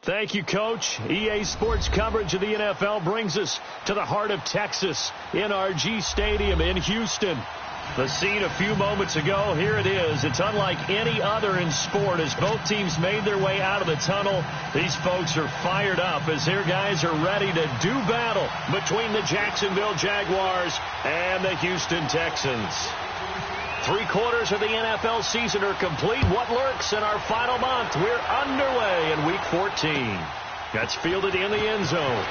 Thank you, Coach. EA Sports coverage of the NFL brings us to the heart of Texas, NRG Stadium in Houston. The scene a few moments ago, here it is. It's unlike any other in sport as both teams made their way out of the tunnel. These folks are fired up as their guys are ready to do battle between the Jacksonville Jaguars and the Houston Texans. 3/4 of the NFL season are complete. What lurks in our final month? We're underway in Week 14. That's fielded in the end zone.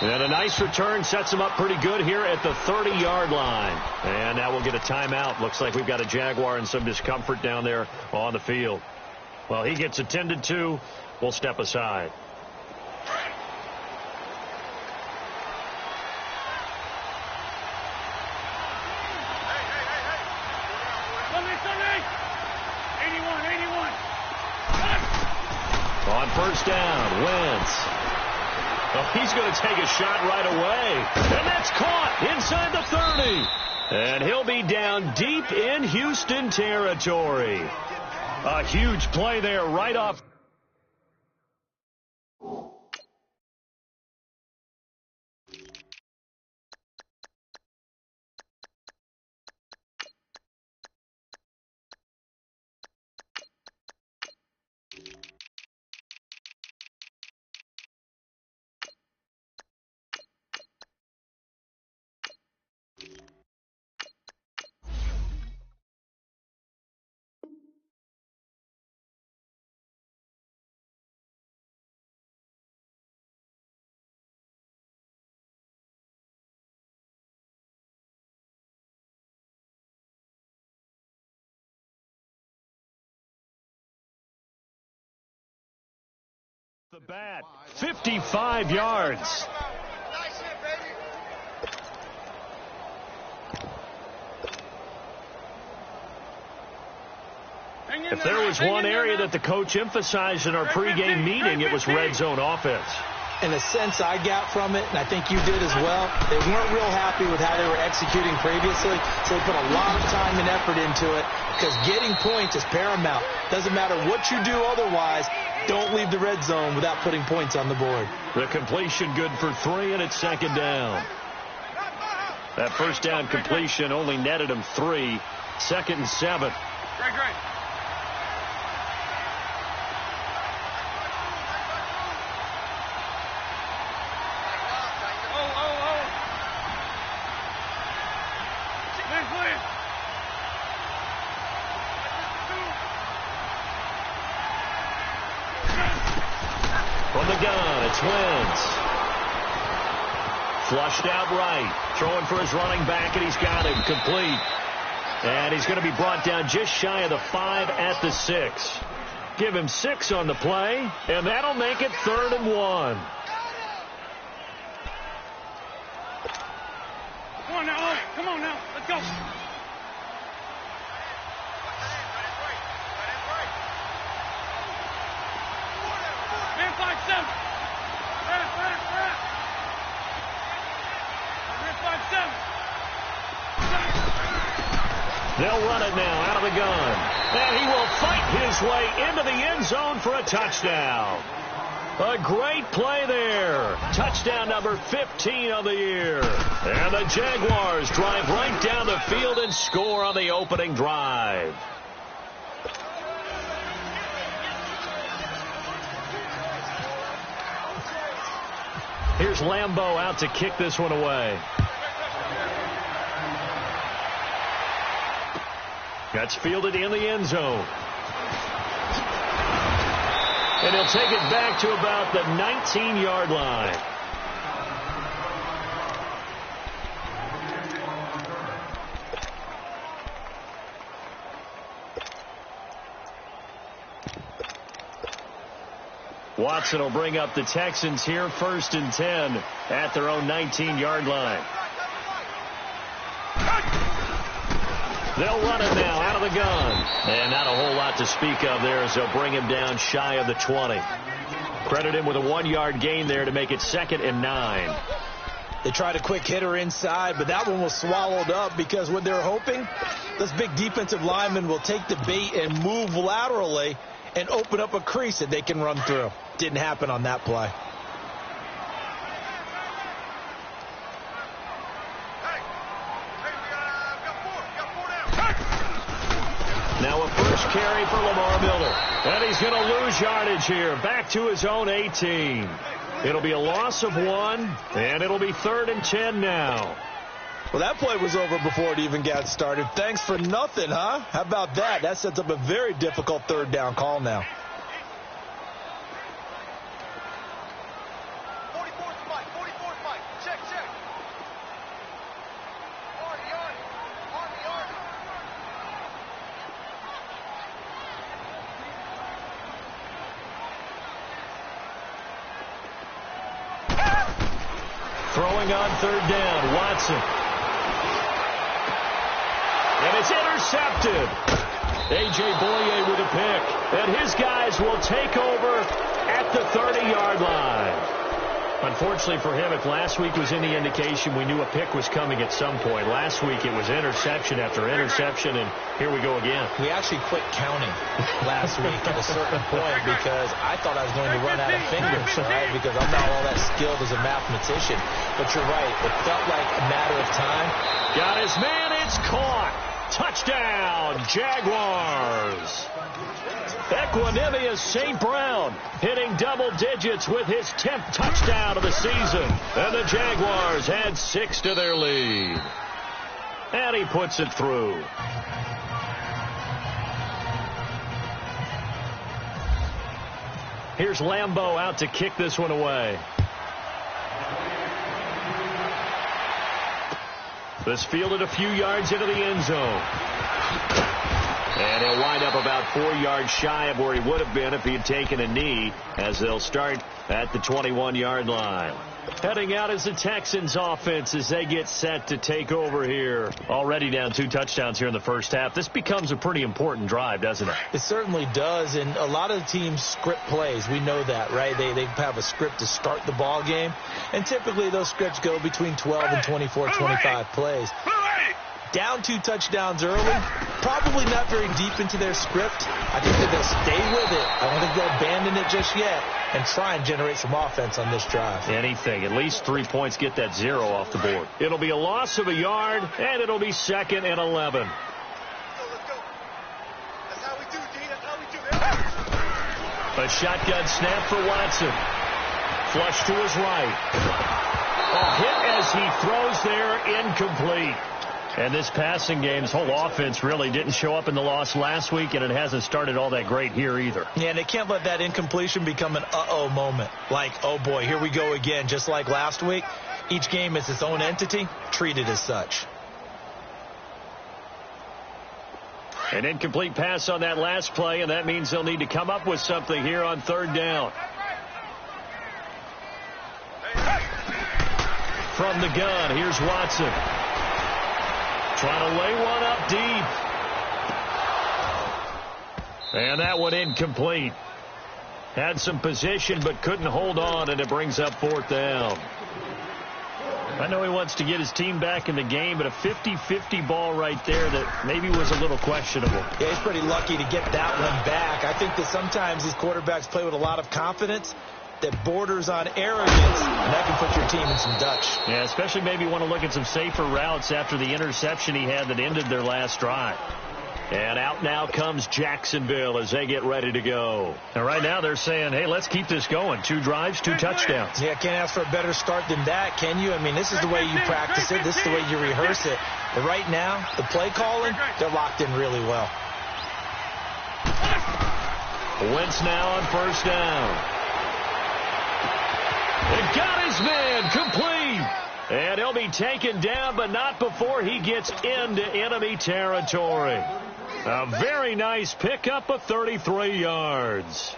And a nice return sets him up pretty good here at the 30-yard line. And now we'll get a timeout. Looks like we've got a Jaguar in some discomfort down there on the field. Well, he gets attended to. We'll step aside. On first down, Wentz. Oh, he's going to take a shot right away. And that's caught inside the 30. And he'll be down deep in Houston territory. A huge play there right off. The bat, 55 yards. If there was one area that the coach emphasized in our pregame meeting, it was red zone offense. In a sense I got from it, and I think you did as well, they weren't real happy with how they were executing previously, so they put a lot of time and effort into it because getting points is paramount. Doesn't matter what you do otherwise, don't leave the red zone without putting points on the board. The completion good for 3, and it's second down. That first down completion only netted him 3. 2nd and 7. Great. From the gun, it's Wentz. Flushed out right. Throwing for his running back, and he's got him complete. And he's going to be brought down just shy of the 5 at the 6. Give him 6 on the play, and that'll make it 3rd and 1. Come on now. Let's go. Man, 5-7. Man, 5-7. They'll run it now out of the gun. And he will fight his way into the end zone for a touchdown. A great play there. Touchdown number 15 of the year. And the Jaguars drive right down the field and score on the opening drive. Here's Lambeau out to kick this one away. That's fielded in the end zone. And he'll take it back to about the 19-yard line. Watson will bring up the Texans here, 1st and 10 at their own 19-yard line. They'll run it now out of the gun. And not a whole lot to speak of there as they'll bring him down shy of the 20. Credit him with a 1-yard gain there to make it 2nd and 9. They tried a quick hitter inside, but that one was swallowed up because what they're hoping, this big defensive lineman will take the bait and move laterally and open up a crease that they can run through. Didn't happen on that play. Now a first carry for Lamar Miller. And he's going to lose yardage here. Back to his own 18. It'll be a loss of 1, and it'll be 3rd and 10 now. Well, that play was over before it even got started. Thanks for nothing, huh? How about that? That sets up a very difficult 3rd down call now. Throwing on 3rd down, Watson. And it's intercepted. A.J. Boye with a pick. And his guys will take over at the 30-yard line. Unfortunately for him, if last week was any indication, we knew a pick was coming at some point. Last week it was interception after interception, and here we go again. We actually quit counting last week at a certain point because I thought I was going to run out of fingers, right? Because I'm not all that skilled as a mathematician. But you're right. It felt like a matter of time. Got his man. It's caught. Touchdown, Jaguars. Equanimous St. Brown hitting double digits with his 10th touchdown of the season. And the Jaguars add 6 to their lead. And he puts it through. Here's Lambeau out to kick this one away. This fielded a few yards into the end zone. And he'll wind up about 4 yards shy of where he would have been if he had taken a knee, as they'll start at the 21-yard line. Heading out is the Texans offense as they get set to take over here. Already down 2 touchdowns here in the first half. This becomes a pretty important drive, doesn't it? It certainly does, and a lot of the teams script plays. We know that, right? They have a script to start the ball game, and typically those scripts go between 12 and 24, 25 plays. Down 2 touchdowns early, probably not very deep into their script. I think that they'll stay with it. I don't think they'll abandon it just yet and try and generate some offense on this drive. Anything. At least 3 points, get that 0 off the board. It'll be a loss of a yard, and it'll be 2nd and 11. Let's go. That's how we do, D. That's how we do. A shotgun snap for Watson. Flush to his right. A hit as he throws there, incomplete. And this passing game's whole offense really didn't show up in the loss last week, and it hasn't started all that great here either. Yeah, and they can't let that incompletion become an uh-oh moment. Like, oh boy, here we go again. Just like last week, each game is its own entity, treated as such. An incomplete pass on that last play, and that means they'll need to come up with something here on 3rd down. From the gun, here's Watson. Trying to lay one up deep. And that one incomplete. Had some position but couldn't hold on, and it brings up 4th down. I know he wants to get his team back in the game, but a 50-50 ball right there that maybe was a little questionable. Yeah, he's pretty lucky to get that one back. I think that sometimes these quarterbacks play with a lot of confidence that borders on arrogance, and that can put your team in some Dutch. Yeah, especially maybe want to look at some safer routes after the interception he had that ended their last drive. And out now comes Jacksonville as they get ready to go. And right now they're saying, hey, let's keep this going. 2 drives, 2 touchdowns. Yeah, can't ask for a better start than that, can you? I mean, this is the way you practice it. This is the way you rehearse it. But right now, the play calling, they're locked in really well. Wentz now on 1st down. It got his man complete. And he'll be taken down, but not before he gets into enemy territory. A very nice pickup of 33 yards.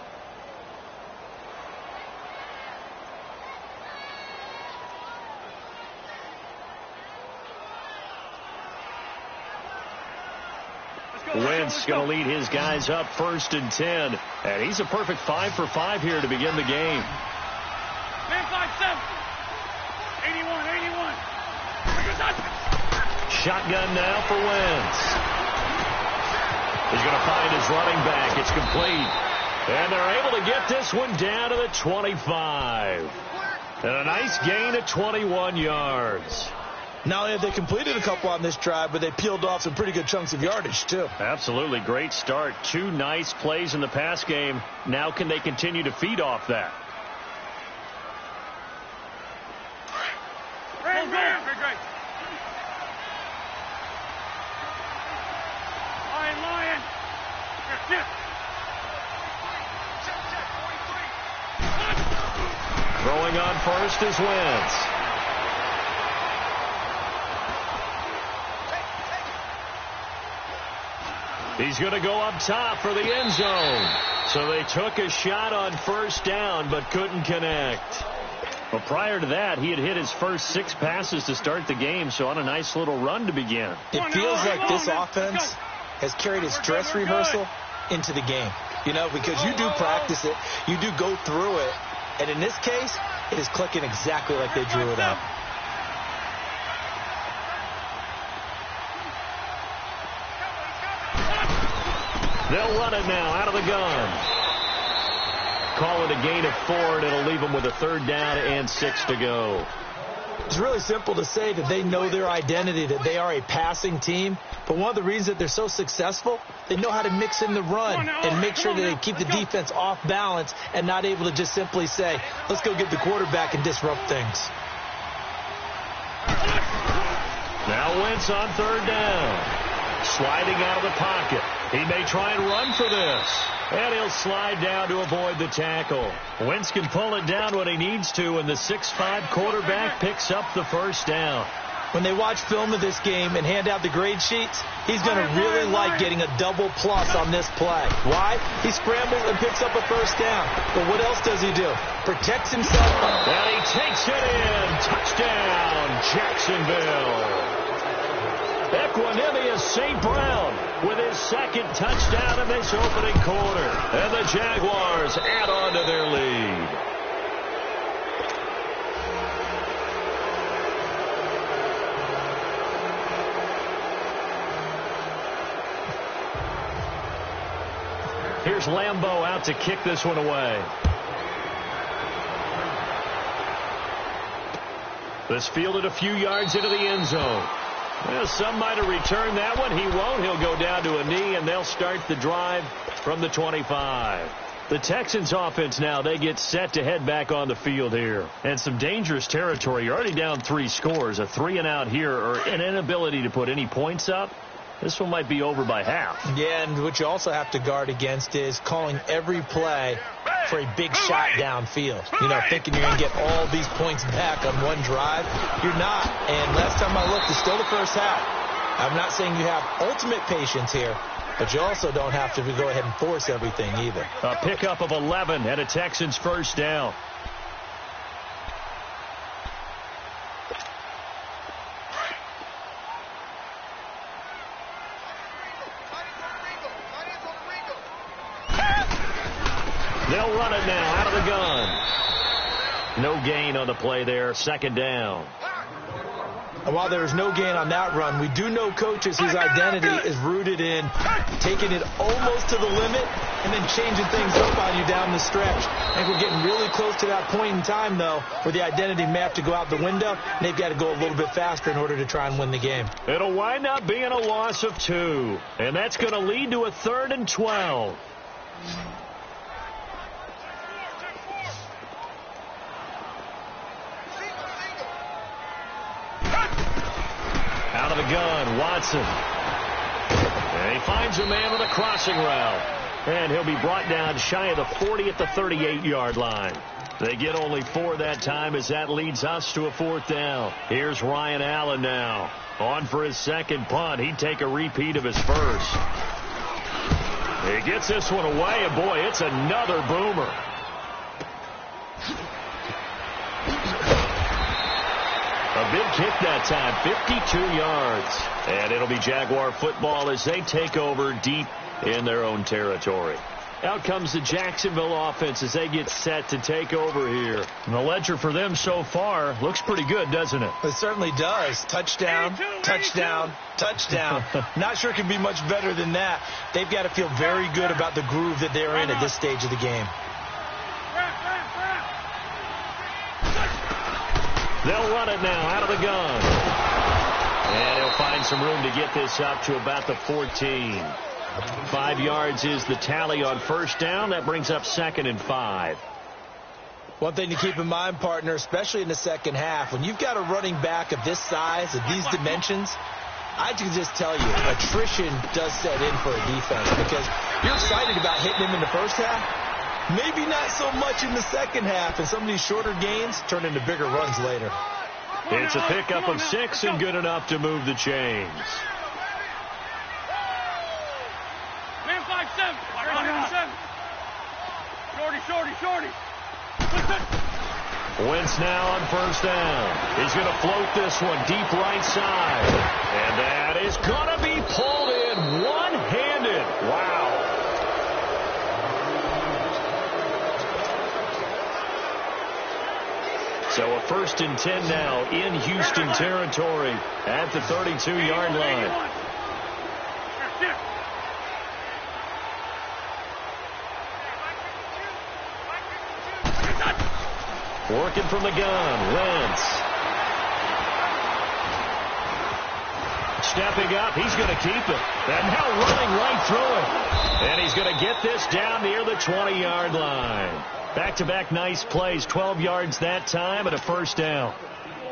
Wentz going to lead his guys up 1st and 10. And he's a perfect 5 for 5 here to begin the game. Man 5-7. 81, 81. shotgun now for Wentz. He's going to find his running back. It's complete. And they're able to get this one down to the 25. And a nice gain of 21 yards. Not only have they completed a couple on this drive, but they peeled off some pretty good chunks of yardage, too. Absolutely. Great start. 2 nice plays in the pass game. Now can they continue to feed off that? Great. Lion. Here. Throwing on first is Wentz. He's going to go up top for the end zone. So they took a shot on first down but couldn't connect. But prior to that, he had hit his first 6 passes to start the game, so on a nice little run to begin. It feels like this offense has carried its dress rehearsal into the game. You know, because you do practice it, you do go through it, and in this case, it is clicking exactly like they drew it out. They'll run it now out of the gun. Call it a gain of 4, and it'll leave them with a 3rd down and 6 to go. It's really simple to say that they know their identity, that they are a passing team. But one of the reasons that they're so successful, they know how to mix in the run and make sure that they keep the defense off balance and not able to just simply say, let's go get the quarterback and disrupt things. Now Wentz on 3rd down. Sliding out of the pocket. He may try and run for this. And he'll slide down to avoid the tackle. Wentz can pull it down when he needs to, and the 6'5" quarterback picks up the first down. When they watch film of this game and hand out the grade sheets, he's going to really like getting a double plus on this play. Why? He scrambles and picks up a first down. But what else does he do? Protects himself. And he takes it in. Touchdown, Jacksonville. Equanimous St. Brown with his 2nd touchdown in this opening quarter. And the Jaguars add on to their lead. Here's Lambeau out to kick this one away. This fielded a few yards into the end zone. Well, some might have returned that one. He won't. He'll go down to a knee, and they'll start the drive from the 25. The Texans offense now, they get set to head back on the field here. And some dangerous territory. You're already down 3 scores. A 3-and-out here, or an inability to put any points up. This one might be over by half. Yeah, and what you also have to guard against is calling every play for a big shot downfield. You know, thinking you're going to get all these points back on one drive. You're not. And last time I looked, it's still the first half. I'm not saying you have ultimate patience here, but you also don't have to go ahead and force everything either. A pickup of 11 and a Texans first down. They'll run it now out of the gun. No gain on the play there. 2nd down. And while there is no gain on that run, we do know coaches whose identity is rooted in taking it almost to the limit and then changing things up on you down the stretch. I think we're getting really close to that point in time, though, where the identity may have to go out the window, and they've got to go a little bit faster in order to try and win the game. It'll wind up being a loss of 2, and that's going to lead to a 3rd and 12. Out of the gun, Watson. And he finds a man with a crossing route. And he'll be brought down shy of the 40 at the 38-yard line. They get only 4 that time as that leads us to a 4th down. Here's Ryan Allen now. On for his 2nd punt. He'd take a repeat of his first. He gets this one away, and boy, it's another boomer. A big kick that time, 52 yards. And it'll be Jaguar football as they take over deep in their own territory. Out comes the Jacksonville offense as they get set to take over here. And the ledger for them so far looks pretty good, doesn't it? It certainly does. Touchdown, 82, touchdown, touchdown. Not sure it can be much better than that. They've got to feel very good about the groove that they're in at this stage of the game. They'll run it now out of the gun. And he'll find some room to get this up to about the 14. 5 yards is the tally on first down. That brings up 2nd and 5. One thing to keep in mind, partner, especially in the second half, when you've got a running back of this size, of these dimensions, I can just tell you, attrition does set in for a defense because you're excited about hitting him in the first half. Maybe not so much in the second half, and some of these shorter gains turn into bigger runs later. It's a pickup of 6 and good enough to move the chains. Man 5-7. Shorty. Wentz now on first down. He's going to float this one deep right side. And that is going to be pulled in one-handed. Wow. So a 1st and 10 now in Houston territory at the 32-yard line. Working from the gun, Wentz. Stepping up, he's going to keep it. And now running right through it. And he's going to get this down near the 20-yard line. Back-to-back nice plays, 12 yards that time and a first down.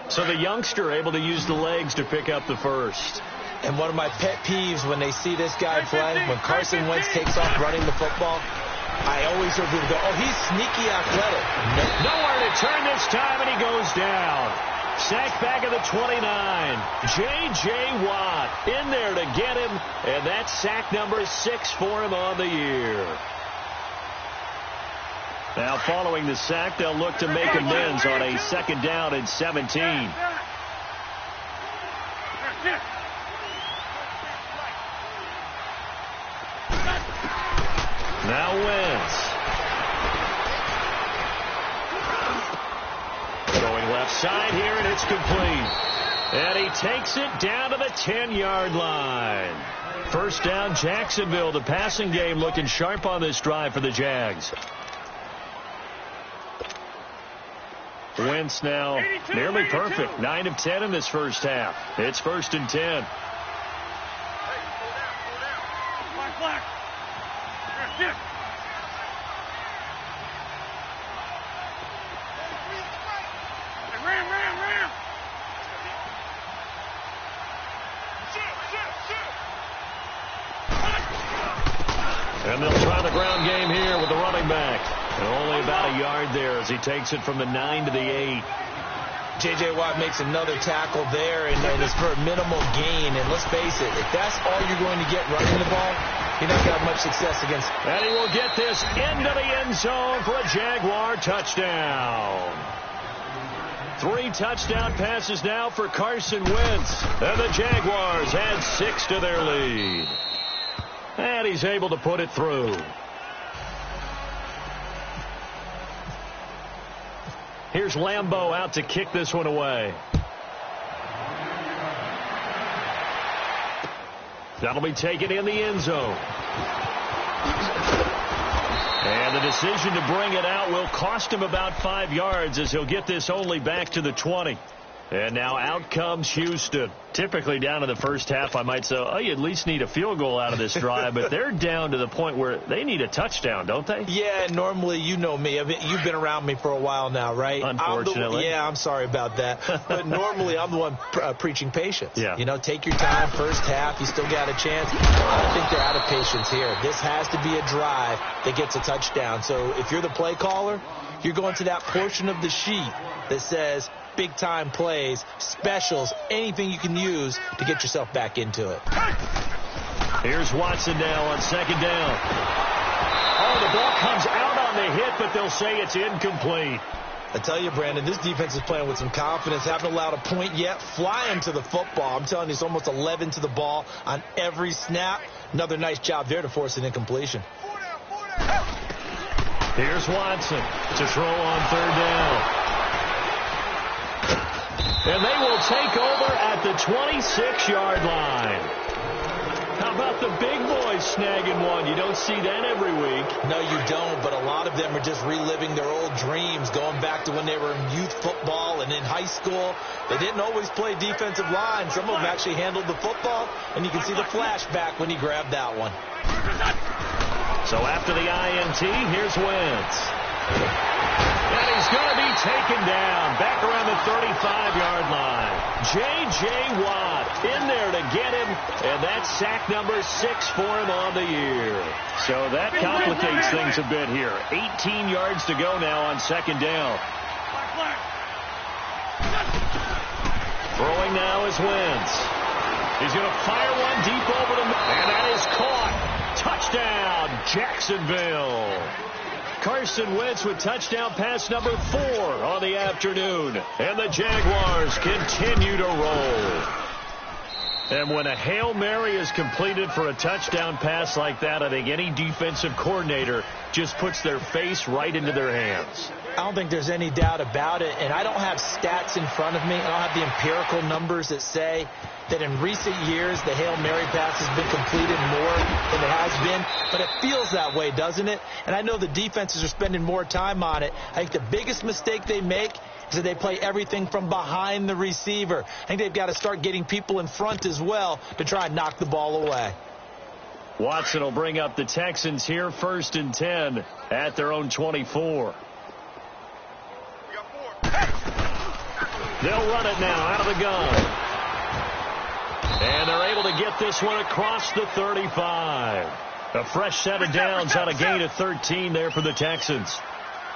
So the youngster able to use the legs to pick up the first. And one of my pet peeves when they see this guy play, when Carson Wentz takes off running the football, I always hear people go, oh, he's sneaky athletic. Nowhere to turn this time, and he goes down. Sacked back at the 29. J.J. Watt in there to get him, and that's sack number 6 for him on the year. Now, following the sack, they'll look to make amends on a 2nd down and 17. Now Wentz. Going left side here, and it's complete. And he takes it down to the 10-yard line. First down, Jacksonville. The passing game looking sharp on this drive for the Jags. Wentz now nearly perfect. 9 of 10 in this first half. It's 1st and 10. Ram. And they'll try the ground game here with the running back. And only about a yard there as he takes it from the 9 to the 8. J.J. Watt makes another tackle there, and it's for a minimal gain. And let's face it, if that's all you're going to get running the ball, you're not going to have much success against. And he will get this into the end zone for a Jaguar touchdown. 3 touchdown passes now for Carson Wentz. And the Jaguars add 6 to their lead. And he's able to put it through. Here's Lambeau out to kick this one away. That'll be taken in the end zone. And the decision to bring it out will cost him about 5 yards as he'll get this only back to the 20. And now out comes Houston. Typically down in the first half, I might say, oh, you at least need a field goal out of this drive. But they're down to the point where they need a touchdown, don't they? Yeah, normally, you know me. You've been around me for a while now, right? Unfortunately. I'm sorry about that. But normally, I'm the one preaching patience. Yeah. You know, take your time. First half, you still got a chance. I don't think they're out of patience here. This has to be a drive that gets a touchdown. So if you're the play caller, you're going to that portion of the sheet that says big-time plays, specials, anything you can use to get yourself back into it. Here's Watson now on 2nd down. Oh, the ball comes out on the hit, but they'll say it's incomplete. I tell you, Brandon, this defense is playing with some confidence. Haven't allowed a point yet. Flying to the football. I'm telling you, it's almost 11 to the ball on every snap. Another nice job there to force an incompletion. 4 down. Here's Watson to throw on third down. And they will take over at the 26-yard line. How about the big boys snagging one? You don't see that every week. No, you don't, but a lot of them are just reliving their old dreams, going back to when they were in youth football and in high school. They didn't always play defensive line. Some of them actually handled the football, and you can see the flashback when he grabbed that one. So after the INT, here's Wentz. And he's going to be taken down back around the 35-yard line. J.J. Watt in there to get him, and that's sack number 6 for him on the year. So that complicates things a bit here. 18 yards to go now on second down. Throwing now is Wentz. He's going to fire one deep over the middle, and that is caught. Touchdown, Jacksonville. Carson Wentz with touchdown pass number 4 on the afternoon. And the Jaguars continue to roll. And when a Hail Mary is completed for a touchdown pass like that, I think any defensive coordinator just puts their face right into their hands. I don't think there's any doubt about it, and I don't have stats in front of me. I don't have the empirical numbers that say that in recent years the Hail Mary pass has been completed more than it has been, but it feels that way, doesn't it? And I know the defenses are spending more time on it. I think the biggest mistake they make is that they play everything from behind the receiver. I think they've got to start getting people in front as well to try and knock the ball away. Watson will bring up the Texans here, 1st and 10 at their own 24. They'll run it now out of the gun. And they're able to get this one across the 35. A fresh set of downs on a gain of 13 there for the Texans.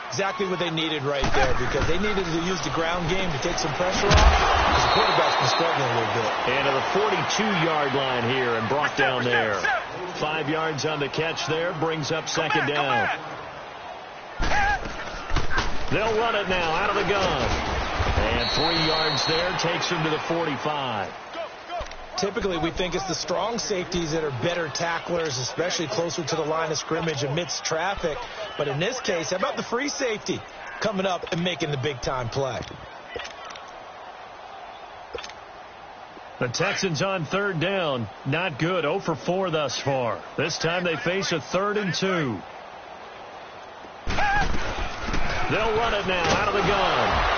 Exactly what they needed right there, because they needed to use the ground game to take some pressure off, because the quarterback's been struggling a little bit. And to the 42-yard line here and brought down there. 5 yards on the catch there, brings up second down. They'll run it now out of the gun. And 3 yards there takes him to the 45. Typically, we think it's the strong safeties that are better tacklers, especially closer to the line of scrimmage amidst traffic. But in this case, how about the free safety coming up and making the big-time play? The Texans on third down. Not good. 0 for 4 thus far. This time they face a 3rd and 2. They'll run it now out of the gun.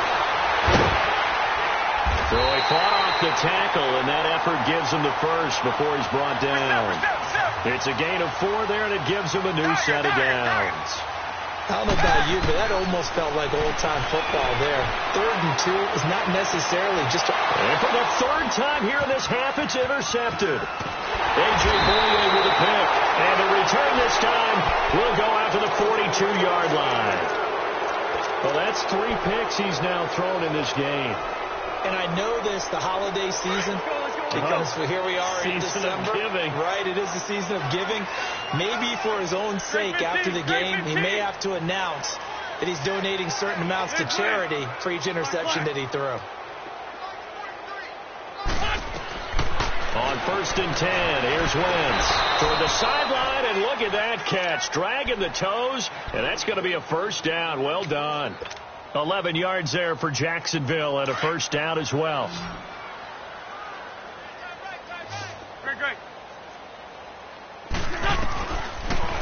So he fought off the tackle, and that effort gives him the first before he's brought down. It's a gain of 4 there, and it gives him a new set of downs. I don't know about you, but that almost felt like old-time football there. 3rd and 2 is not necessarily just a... And for the 3rd time here in this half, it's intercepted. A.J. Boye with a pick. And the return this time will go out to the 42-yard line. Well, that's 3 picks he's now thrown in this game. And I know this, the holiday season, because here we are in December. Season of giving. Right, it is the season of giving. Maybe for his own sake, after the game, he may have to announce that he's donating certain amounts to charity for each interception that he threw. On 1st and 10, here's Wentz toward the sideline, and look at that catch. Dragging the toes, and that's going to be a first down. Well done. 11 yards there for Jacksonville and a first down as well. Great.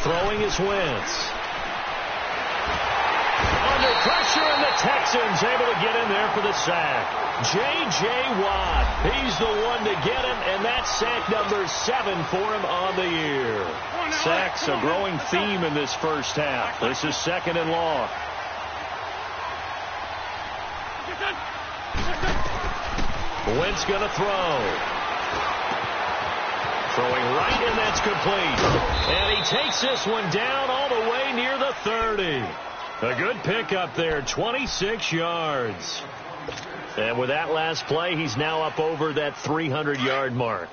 Throwing is Wentz. Under pressure, and the Texans able to get in there for the sack. J.J. Watt, he's the one to get him, and that's sack number 7 for him on the year. Sacks a growing theme in this first half. This is 2nd and long. Wentz going to throw. Throwing right, and that's complete. And he takes this one down all the way near the 30. A good pickup there, 26 yards. And with that last play, he's now up over that 300-yard mark.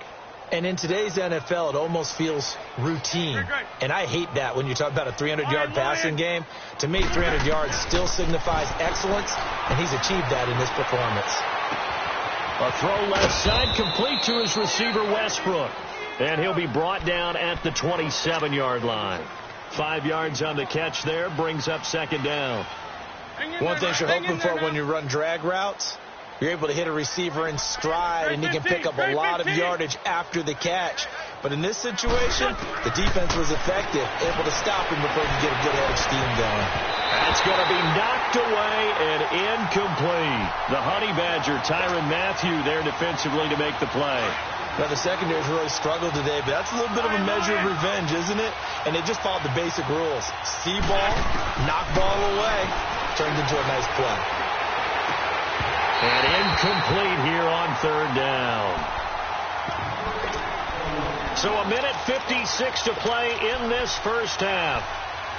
And in today's NFL, it almost feels routine. And I hate that when you talk about a 300-yard passing game. To me, 300 yards still signifies excellence, and he's achieved that in this performance. A throw left side, complete to his receiver, Westbrook. And he'll be brought down at the 27-yard line. 5 yards on the catch there, brings up second down. One thing you're hoping for when you run drag routes, you're able to hit a receiver in stride, and he can pick up a lot of yardage after the catch. But in this situation, the defense was effective, able to stop him before he could get a good head of steam going. That's going to be knocked away and incomplete. The Honey Badger, Tyrann Mathieu, there defensively to make the play. Now, the secondary's really struggled today, but that's a little bit of a measure of revenge, isn't it? And they just followed the basic rules. See ball, knock ball away, turned into a nice play. And incomplete here on third down. So a minute 56 to play in this first half.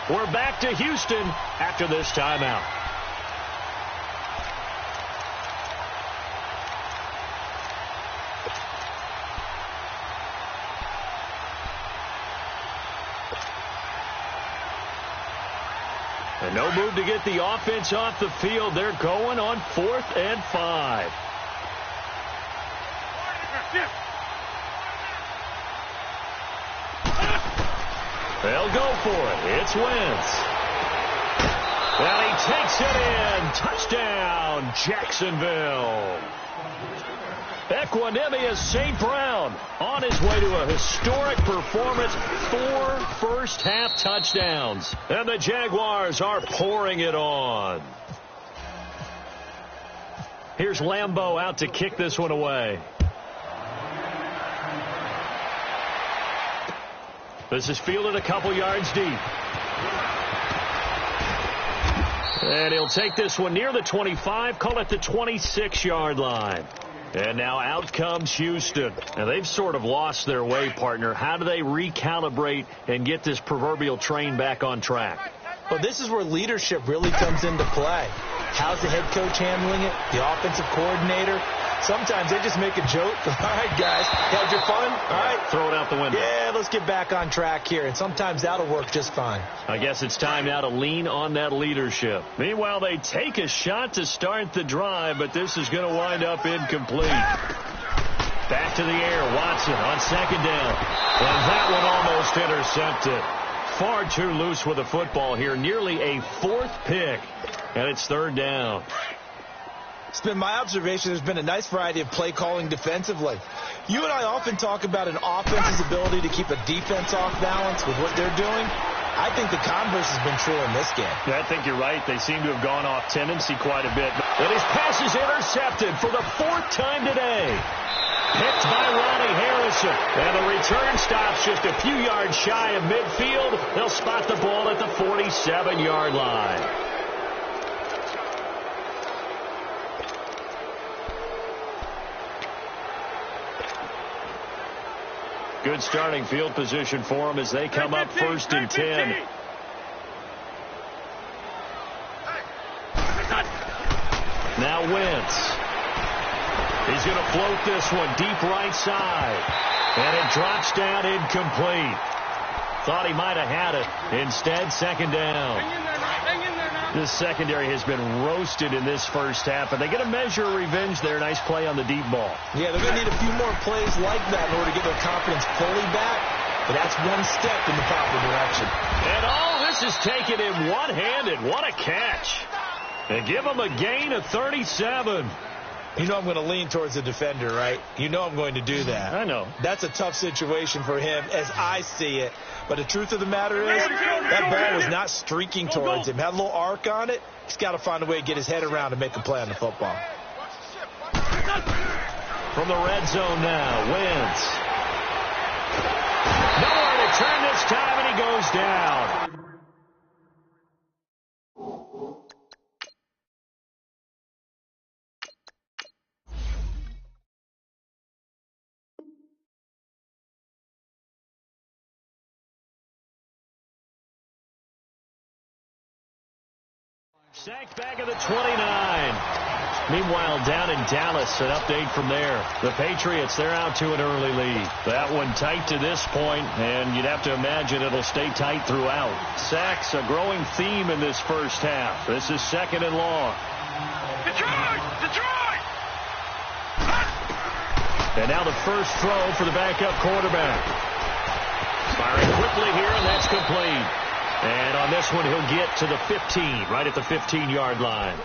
We're back to Houston after this timeout. And no move to get the offense off the field. They're going on 4th and 5. They'll go for it. It's Wentz. And he takes it in. Touchdown, Jacksonville. Equanimous St. Brown on his way to a historic performance. 4 first-half touchdowns. And the Jaguars are pouring it on. Here's Lambeau out to kick this one away. This is fielded a couple yards deep. And he'll take this one near the 25, call it the 26-yard line. And now out comes Houston. And they've sort of lost their way, partner. How do they recalibrate and get this proverbial train back on track? Well, this is where leadership really comes into play. How's the head coach handling it? The offensive coordinator? Sometimes they just make a joke. All right, guys, had your fun? All right. Throw it out the window. Yeah, let's get back on track here. And sometimes that'll work just fine. I guess it's time now to lean on that leadership. Meanwhile, they take a shot to start the drive, but this is going to wind up incomplete. Back to the air, Watson on second down. And that one almost intercepted. Far too loose with the football here. Nearly a 4th pick. And it's third down. It's been my observation there's been a nice variety of play calling defensively. You and I often talk about an offense's ability to keep a defense off balance with what they're doing. I think the converse has been true in this game. Yeah, I think you're right. They seem to have gone off tendency quite a bit. And his pass is intercepted for the 4th time today. Picked by Ronnie Harrison. And the return stops just a few yards shy of midfield. They'll spot the ball at the 47-yard line. Good starting field position for them as they come up 1st and 10. Now Wentz. He's going to float this one deep right side. And it drops down incomplete. Thought he might have had it. Instead, second down. This secondary has been roasted in this first half, and they get a measure of revenge there. Nice play on the deep ball. Yeah, they're going to need a few more plays like that in order to get their confidence fully back, but that's one step in the proper direction. And all this is taken in one-handed. What a catch. And give them a gain of 37. You know I'm going to lean towards the defender, right? You know I'm going to do that. I know. That's a tough situation for him as I see it. But the truth of the matter is, that ball was not streaking towards him. Had a little arc on it. He's got to find a way to get his head around and make a play on the football. From the red zone now, Wentz. Nowhere to turn this time, and he goes down. Sacked back at the 29. Meanwhile, down in Dallas, an update from there. The Patriots, they're out to an early lead. That one tight to this point, and you'd have to imagine it'll stay tight throughout. Sacks, a growing theme in this first half. This is 2nd and long. Detroit! Detroit! And now the first throw for the backup quarterback. Firing quickly here, and that's complete. And on this one, he'll get to the 15, right at the 15-yard line.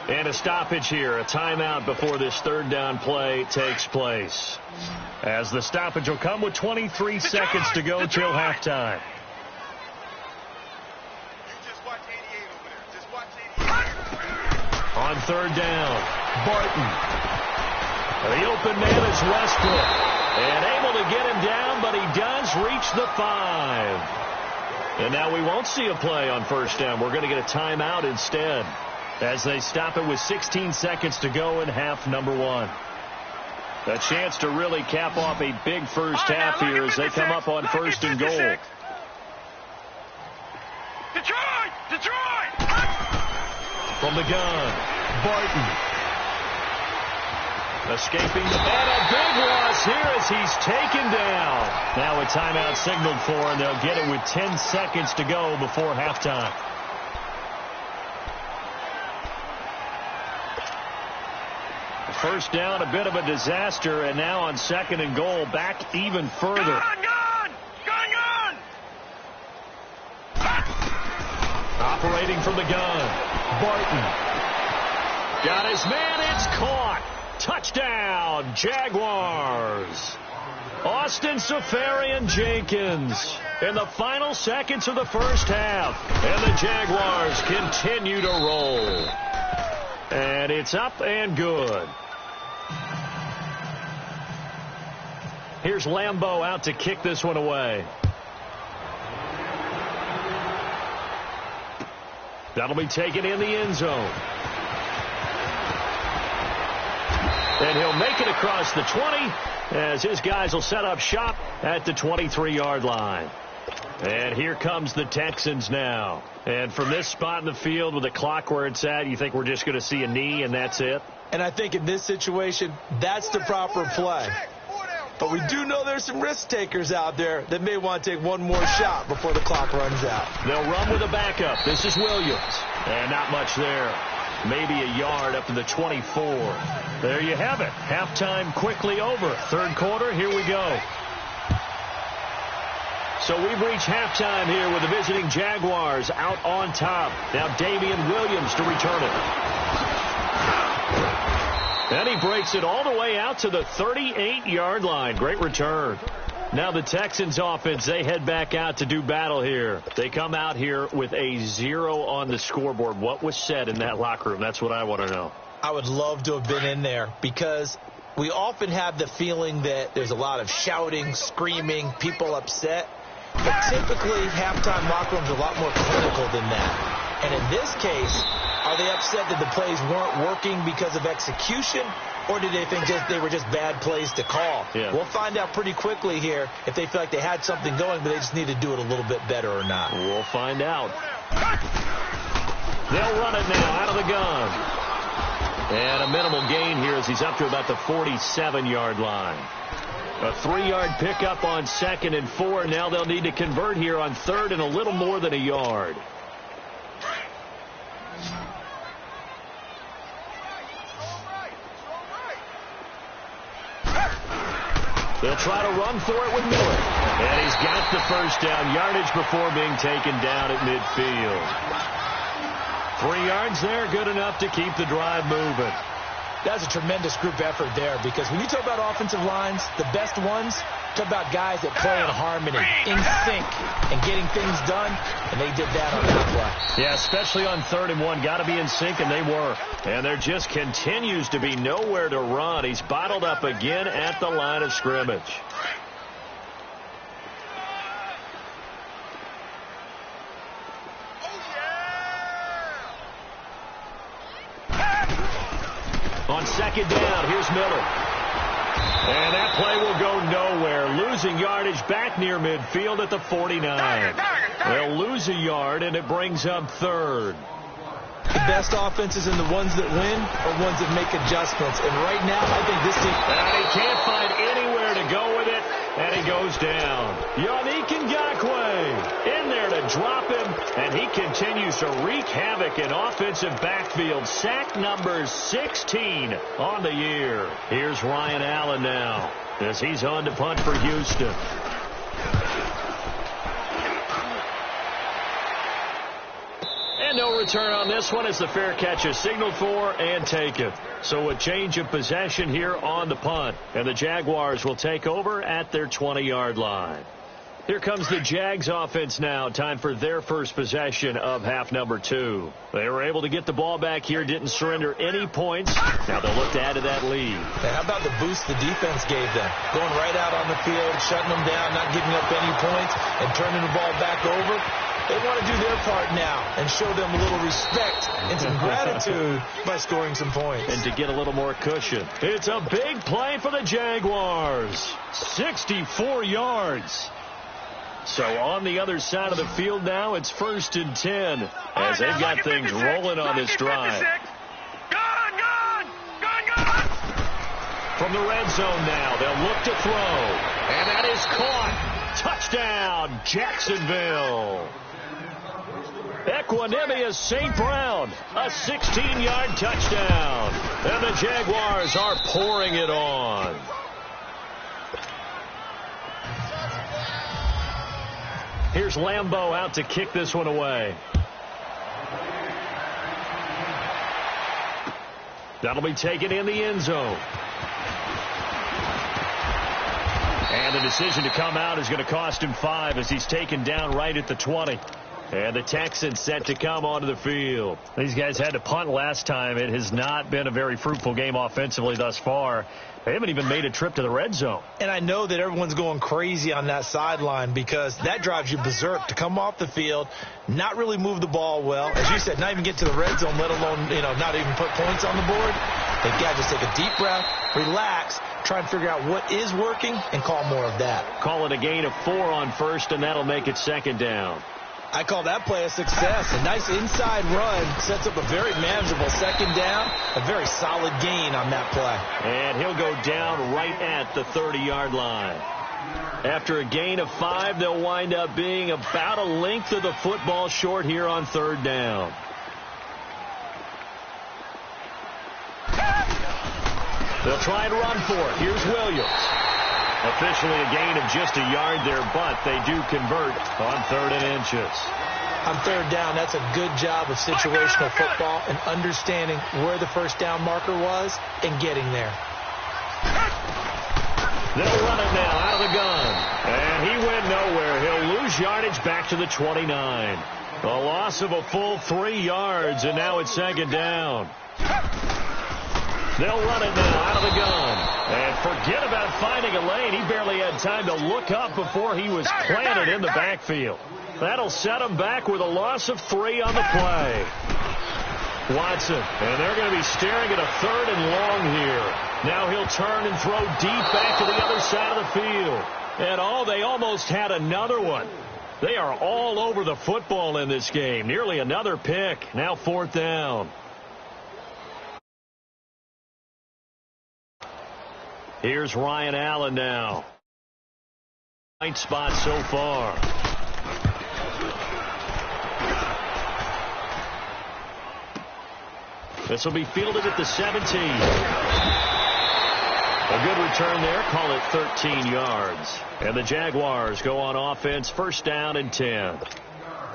And a stoppage here, a timeout before this third down play takes place. As the stoppage will come with 23 seconds to go till halftime. On third down, Barton. The open man is Westbrook. And able to get him down, but he does reach the 5. And now we won't see a play on first down. We're going to get a timeout instead as they stop it with 16 seconds to go in half number 1. A chance to really cap off a big first half here as they come up on first and goal. Detroit! Detroit! From the gun, Barton. Escaping the bat. A big loss here as he's taken down. Now a timeout signaled for, and they'll get it with 10 seconds to go before halftime. First down, a bit of a disaster, and now on second and goal, back even further. Gun! Operating from the gun, Barton. Got his man, it's caught. Touchdown, Jaguars. Austin Safarian-Jenkins in the final seconds of the first half. And the Jaguars continue to roll. And it's up and good. Here's Lambeau out to kick this one away. That'll be taken in the end zone. And he'll make it across the 20 as his guys will set up shop at the 23-yard line. And here comes the Texans now. And from this spot in the field with the clock where it's at, you think we're just going to see a knee and that's it? And I think in this situation, that's the proper play. But we do know there's some risk takers out there that may want to take one more shot before the clock runs out. They'll run with a backup. This is Williams. And not much there. Maybe a yard up to the 24. There you have it. Halftime quickly over. Third quarter, here we go. So we've reached halftime here with the visiting Jaguars out on top. Now Damian Williams to return it. And he breaks it all the way out to the 38-yard line. Great return. Now the Texans offense, they head back out to do battle here. They come out here with a 0 on the scoreboard. What was said in that locker room? That's what I want to know. I would love to have been in there because we often have the feeling that there's a lot of shouting, screaming, people upset. But typically, halftime locker rooms are a lot more clinical than that. And in this case, are they upset that the plays weren't working because of execution? Or did they think they were just bad plays to call? Yeah. We'll find out pretty quickly here if they feel like they had something going, but they just need to do it a little bit better or not. We'll find out. They'll run it now out of the gun. And a minimal gain here as he's up to about the 47-yard line. A 3-yard pickup on second and 4. Now they'll need to convert here on third and a little more than a yard. They'll try to run for it with Miller. And he's got the first down yardage before being taken down at midfield. 3 yards there, good enough to keep the drive moving. That's a tremendous group effort there because when you talk about offensive lines, the best ones, talk about guys that play in harmony, in sync, and getting things done, and they did that on that play. Yeah, especially on 3rd and 1. Got to be in sync, and they were. And there just continues to be nowhere to run. He's bottled up again at the line of scrimmage. On second down, here's Miller. And that play will go nowhere. Losing yardage back near midfield at the 49. They'll lose a yard, and it brings up third. The best offenses and the ones that win are ones that make adjustments. And right now, I think this team... And he can't find anywhere to go with it, and he goes down. Yannick Ngakoue in there to drop him, and he continues to wreak havoc in offensive backfield. Sack number 16 on the year. Here's Ryan Allen now as he's on to punt for Houston. No return on this one as the fair catch is signaled for and taken. So a change of possession here on the punt. And the Jaguars will take over at their 20-yard line. Here comes the Jags offense now. Time for their first possession of half number 2. They were able to get the ball back here, didn't surrender any points. Now they'll look to add to that lead. Hey, how about the boost the defense gave them? Going right out on the field, shutting them down, not giving up any points, and turning the ball back over. They want to do their part now and show them a little respect and some gratitude by scoring some points. And to get a little more cushion. It's a big play for the Jaguars. 64 yards. So on the other side of the field now, it's 1st and 10 as they've got things rolling on this drive. Gone! From the red zone now, they'll look to throw. And that is caught. Touchdown, Jacksonville. Equanimous St. Brown, a 16-yard touchdown. And the Jaguars are pouring it on. Here's Lambeau out to kick this one away. That'll be taken in the end zone. And the decision to come out is going to cost him 5 as he's taken down right at the 20. And the Texans set to come onto the field. These guys had to punt last time. It has not been a very fruitful game offensively thus far. They haven't even made a trip to the red zone. And I know that everyone's going crazy on that sideline because that drives you berserk to come off the field, not really move the ball well. As you said, not even get to the red zone, let alone, not even put points on the board. They've got to just take a deep breath, relax, try and figure out what is working, and call more of that. Call it a gain of 4 on first, and that'll make it 2nd down. I call that play a success. A nice inside run sets up a very manageable 2nd down. A very solid gain on that play. And he'll go down right at the 30-yard line. After a gain of 5, they'll wind up being about a length of the football short here on 3rd down. They'll try and run for it. Here's Williams. Officially a gain of just a yard there, but they do convert on 3rd and inches. On 3rd down, that's a good job of situational football and understanding where the 1st down marker was and getting there. They'll run it now out of the gun. And he went nowhere. He'll lose yardage back to the 29. A loss of a full 3 yards, and now it's 2nd down. They'll run it now out of the gun. And forget about finding a lane. He barely had time to look up before he was planted in the backfield. That'll set him back with a loss of 3 on the play. Watson, and they're going to be staring at a 3rd and long here. Now he'll turn and throw deep back to the other side of the field. And they almost had another one. They are all over the football in this game. Nearly another pick. Now 4th down. Here's Ryan Allen now. Right spot so far. This will be fielded at the 17. A good return there. Call it 13 yards. And the Jaguars go on offense. 1st down and 10.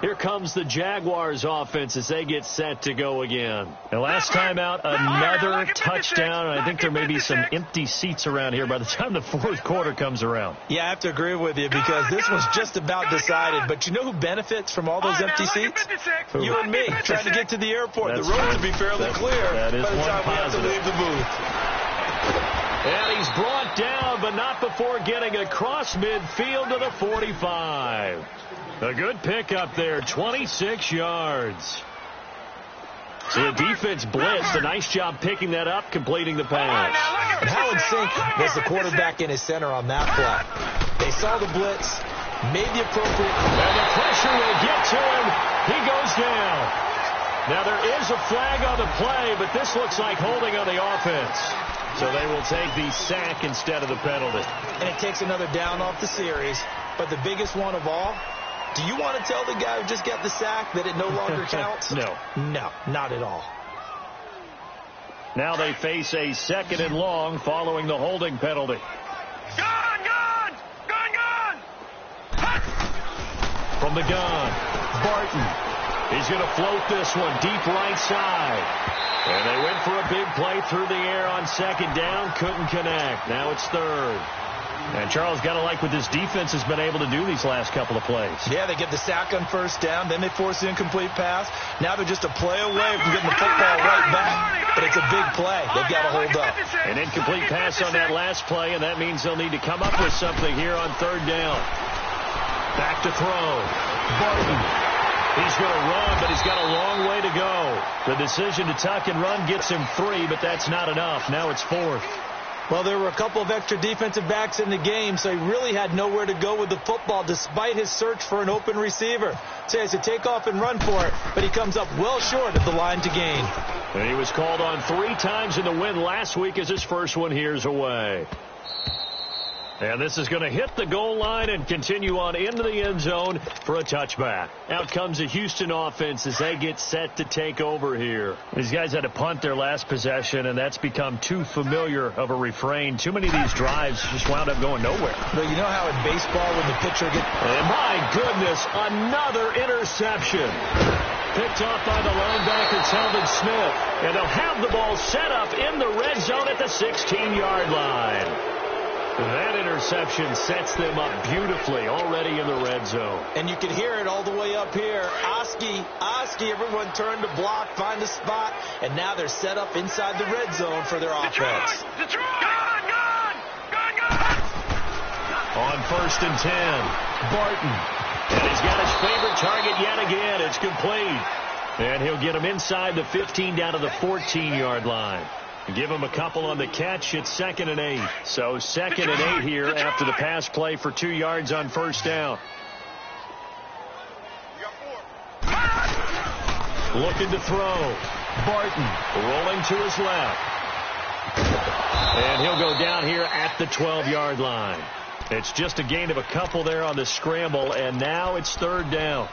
Here comes the Jaguars offense as they get set to go again. And last time out, another touchdown. And I think there may be some empty seats around here by the time the 4th quarter comes around. Yeah, I have to agree with you because this one's just about decided. But you know who benefits from all those empty seats? You and me, trying to get to the airport. The roads will be fairly clear by the time we have to leave the booth. And he's brought down, but not before getting across midfield to the 45. A good pickup there, 26 yards. So the defense blitzed. A nice job picking that up, completing the pass. And how in sync was the quarterback in his center on that play? They saw the blitz, made the appropriate. And the pressure will get to him. He goes down. Now there is a flag on the play, but this looks like holding on the offense. So they will take the sack instead of the penalty. And it takes another down off the series. But the biggest one of all, do you want to tell the guy who just got the sack that it no longer counts? No. No, not at all. Now they face a 2nd and long following the holding penalty. Gone! From the gun, Barton. He's going to float this one deep right side. And they went for a big play through the air on second down. Couldn't connect. Now it's third. And Charles, got to like what this defense has been able to do these last couple of plays. Yeah, they get the sack on first down. Then they force the incomplete pass. Now they're just a play away from getting the football right back. But it's a big play. They've got to hold up. An incomplete pass on that last play, and that means they'll need to come up with something here on third down. Back to throw. Barton. He's going to run, but he's got a long way to go. The decision to tuck and run gets him 3, but that's not enough. Now it's 4th. Well, there were a couple of extra defensive backs in the game, so he really had nowhere to go with the football despite his search for an open receiver. So he has to take off and run for it, but he comes up well short of the line to gain. And he was called on 3 times in the win last week as his first one here's away. And this is going to hit the goal line and continue on into the end zone for a touchback. Out comes the Houston offense as they get set to take over here. These guys had to punt their last possession, and that's become too familiar of a refrain. Too many of these drives just wound up going nowhere. But you know how in baseball when the pitcher gets... And my goodness, another interception. Picked off by the linebacker, Telvin Smith. And they'll have the ball set up in the red zone at the 16-yard line. That interception sets them up beautifully already in the red zone. And you can hear it all the way up here. Oski, everyone turned to block, find a spot, and now they're set up inside the red zone for their offense. Detroit! Gone! On 1st and 10, Barton. And he's got his favorite target yet again. It's complete. And he'll get him inside the 15 down to the 14-yard line. Give him a couple on the catch. It's 2nd and 8. So 2nd and 8 here after the pass play for 2 yards on first down. Looking to throw. Barton rolling to his left. And he'll go down here at the 12-yard line. It's just a gain of a couple there on the scramble, and now it's 3rd down.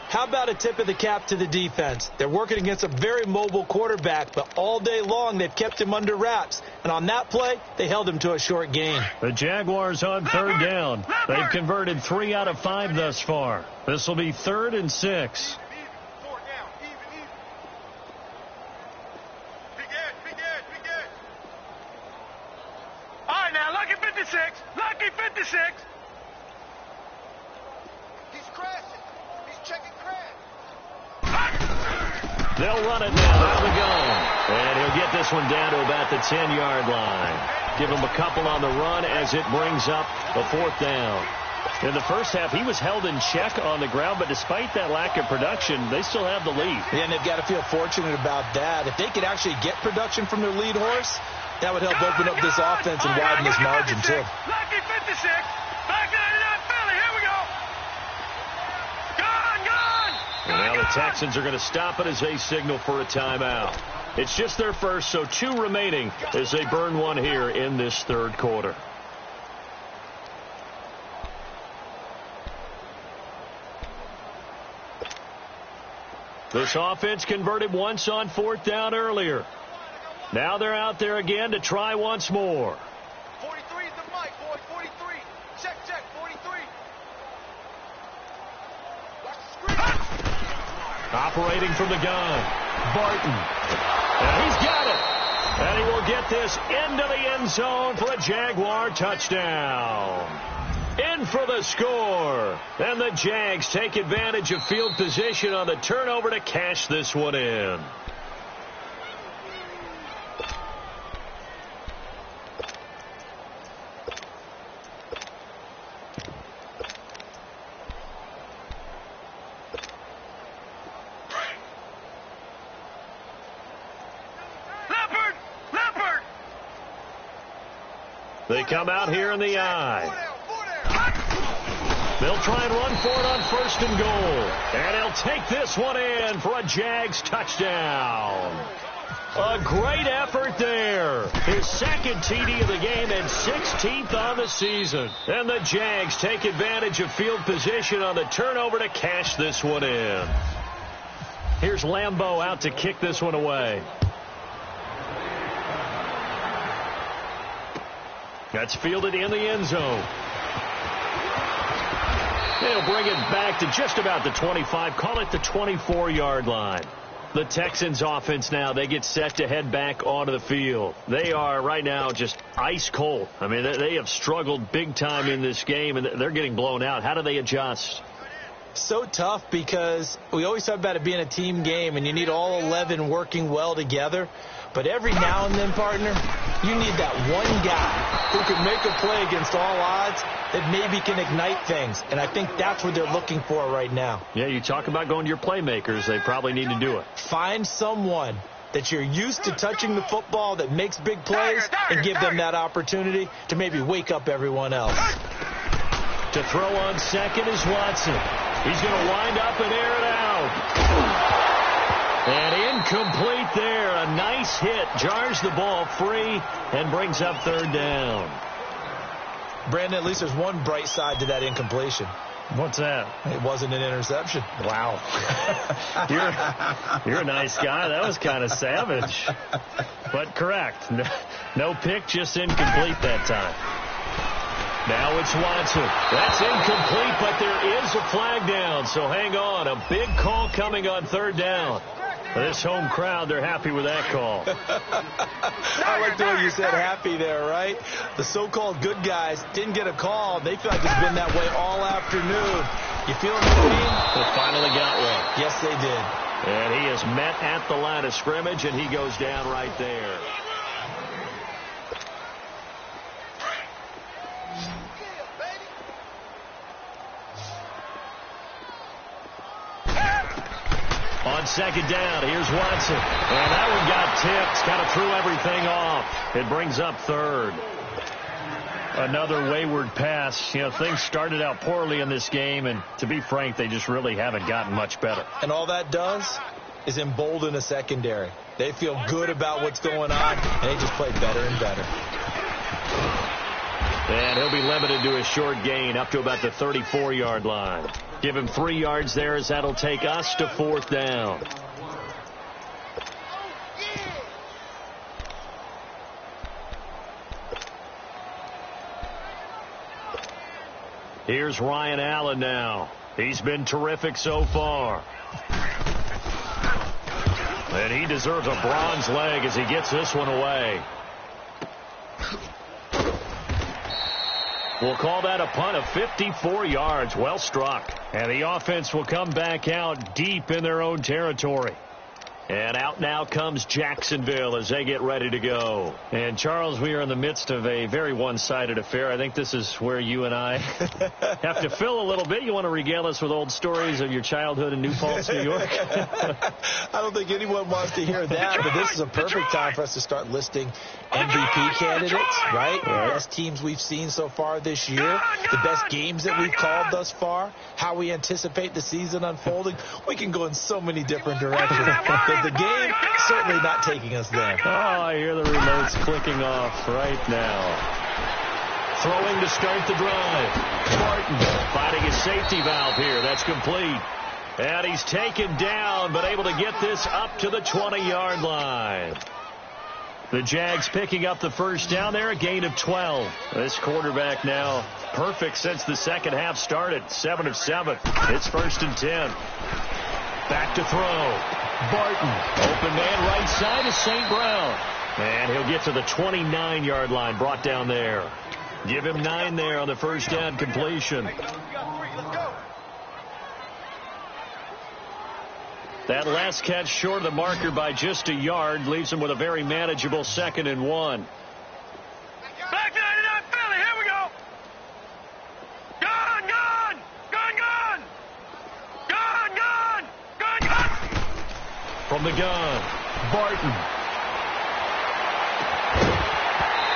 How about a tip of the cap to the defense? They're working against a very mobile quarterback, but all day long they've kept him under wraps. And on that play, they held him to a short gain. The Jaguars on 3rd down. They've converted 3 out of 5 thus far. This will be 3rd and 6. All right, now, Lucky 56. Lucky 56. He's crashing. Checking crash. They'll run it now out of the gun. And he'll get this one down to about the 10-yard line. Give him a couple on the run as it brings up a 4th down. In the first half, he was held in check on the ground, but despite that lack of production, they still have the lead. Yeah, and they've got to feel fortunate about that. If they could actually get production from their lead horse, that would help open up this offense and widen this margin, too. Lucky 56. Back 99 Philly. Here we go. And now the Texans are going to stop it as they signal for a timeout. It's just their first, so 2 remaining as they burn one here in this 3rd quarter. This offense converted once on 4th down earlier. Now they're out there again to try once more. 43 is the mic, boy. 43. Check, 43. Watch the screen. Operating from the gun, Barton. And he's got it. And he will get this into the end zone for a Jaguar touchdown. In for the score. And the Jags take advantage of field position on the turnover to cash this one in. They come out here in the eye. They'll try and run for it on 1st and goal. And he'll take this one in for a Jags touchdown. A great effort there. His 2nd TD of the game and 16th on the season. And the Jags take advantage of field position on the turnover to cash this one in. Here's Lambeau out to kick this one away. That's fielded in the end zone. They'll bring it back to just about the 25. Call it the 24-yard line. The Texans offense now, they get set to head back onto the field. They are right now just ice cold. I mean, they have struggled big time in this game, and they're getting blown out. How do they adjust? So tough because we always talk about it being a team game, and you need all 11 working well together. But every now and then, partner, you need that one guy who can make a play against all odds that maybe can ignite things. And I think that's what they're looking for right now. Yeah, you talk about going to your playmakers. They probably need to do it. Find someone that you're used to touching the football that makes big plays and give them that opportunity to maybe wake up everyone else. To throw on second is Watson. He's going to wind up and air it out. And incomplete there. A nice hit. Jars the ball free and brings up third down. Brandon, at least there's one bright side to that incompletion. What's that? It wasn't an interception. Wow. You're a nice guy. That was kind of savage. But correct. No pick, just incomplete that time. Now it's Watson. That's incomplete, but there is a flag down. So hang on. A big call coming on third down. This home crowd, they're happy with that call. I like the way you said happy there, right? The so-called good guys didn't get a call. They feel like it's been that way all afternoon. You feeling the pain? They finally got one. Yes, they did. And he is met at the line of scrimmage, and he goes down right there. On second down, here's Watson. And that one got tipped. Kind of threw everything off. It brings up third. Another wayward pass. You know, things started out poorly in this game, and to be frank, they just really haven't gotten much better. And all that does is embolden a secondary. They feel good about what's going on, and they just play better and better. And he'll be limited to a short gain up to about the 34-yard line. Give him 3 yards there as that'll take us to fourth down. Here's Ryan Allen now. He's been terrific so far. And he deserves a bronze leg as he gets this one away. We'll call that a punt of 54 yards. Well struck. And the offense will come back out deep in their own territory. And out now comes Jacksonville as they get ready to go. And, Charles, we are in the midst of a very one-sided affair. I think this is where you and I have to fill a little bit. You want to regale us with old stories of your childhood in New Paltz, New York? I don't think anyone wants to hear that, but this is a perfect time for us to start listing MVP candidates, right? The best teams we've seen so far this year, the best games that we've called thus far, how we anticipate the season unfolding. We can go in so many different directions. The game certainly not taking us there. Oh, I hear the remotes clicking off right now. Throwing to start the drive. Martin finding his safety valve here. That's complete. And he's taken down, but able to get this up to the 20-yard line. The Jags picking up the first down there, a gain of 12. This quarterback now perfect since the second half started. 7 of 7. It's 1st and 10. Back to throw. Barton, open man right side is St. Brown. And he'll get to the 29-yard line, brought down there. Give him 9 there on the first down completion. That last catch short of the marker by just a yard leaves him with a very manageable 2nd and 1. Back to 99 Philly. Here we go. Gone, gone. Gone, gone. Gone, gone. Gone, gone. From the gun, Barton.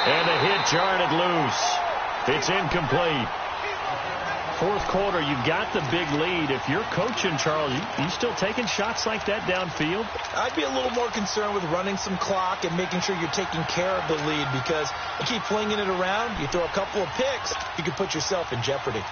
And the hit jarred it loose. It's incomplete. Fourth quarter, you've got the big lead. If you're coaching, Charles, you still taking shots like that downfield? I'd be a little more concerned with running some clock and making sure you're taking care of the lead, because you keep flinging it around, you throw a couple of picks, you can put yourself in jeopardy.